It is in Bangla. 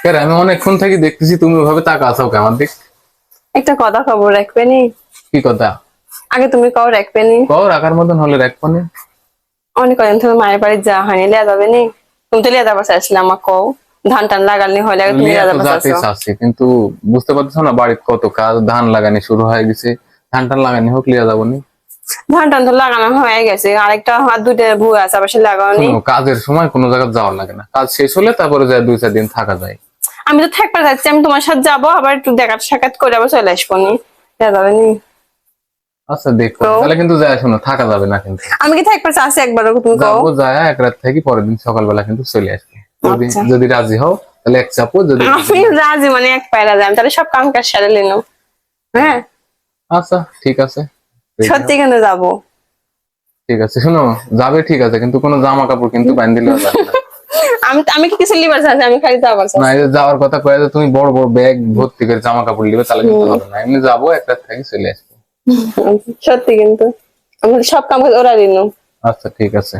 আমি অনেকক্ষণ থেকে দেখতেছি তুমি ওভাবে তাকা আছো আমার দিক। একটা কথা খবর রাখবে নি? কি কথা? আগে তুমি কাও রাখবে নি? কও রাখার মতন হলে রাখবো না। অনেক কদিন তুমি মায়ের বাড়ি যা হয়নি, লিয়া যাবে নি? তুমি তো লিয়া যাবার চাইছিলে, আমার কও ধান টান লাগানি হলে আগে তুমি লিয়া লিয়া তো যাবার যাতে চাইছো। চাচ্ছি, কিন্তু বুঝতে পারছো না বাড়ির কত কাজ, ধান লাগানি শুরু হয়ে গেছে। ধান টান লাগানি হোক লিয়া যাবো নি। ধান টান তো লাগানো হয়ে গেছে, আরেকটা হাত দুইটা ভুয়া আছে আবার সে লাগাওনি। শোনো, কাজের সময় কোনো জায়গায় যাওয়ার লাগে না, কাজ শেষ হলে তারপরে যায় 2-4 দিন থাকা যায়। আমি তো থাকতে যাচ্ছি, আমি তোমার সাথে যাবো, আবার একটু দেখা সাক্ষাৎ করে আবার চলে আসবো নি। লিয়া যাবে নি? আচ্ছা দেখো, তো তাহলে কিন্তু যায়, শোনো থাকা যাবে না কিন্তু। আমি কি থাকতে চাচ্ছি একবারও, তুমি কও। যাবো, যায় এক রাত থেকে পরের দিন সকালবেলা কিন্তু চলে আসবে। যদি আচ্ছা। যদি রাজি হও তাহলে এক চাপো, যদি আমি রাজি, মানে এক পায়ে রাজি, আমি তাহলে সব কাম কাজ সেরে নিনো। হ্যাঁ, আচ্ছা ঠিক আছে, ready সত্যি হও। কিন্তু যাবো। ঠিক আছে শোনো, যাবে ঠিক আছে, কিন্তু কোনো জামা কাপড় কিন্তু বাঁধ দিলেও যাবে না। আমি কি কিছু লিবার চাচ্ছি, আমি খালি যাবার না, চাচ্ছি। এই যে যাওয়ার কথা কয়ে যে তুমি বড় বড় ব্যাগ ভর্তি করে জামা কাপড় নিবে, তাহলে কিন্তু হবে না। এমনি যাবো এক রাত থেকে চলে আসবো। সত্যি কিন্তু আমি সব কাম কাজ ওরা দিন। আচ্ছা ঠিক আছে।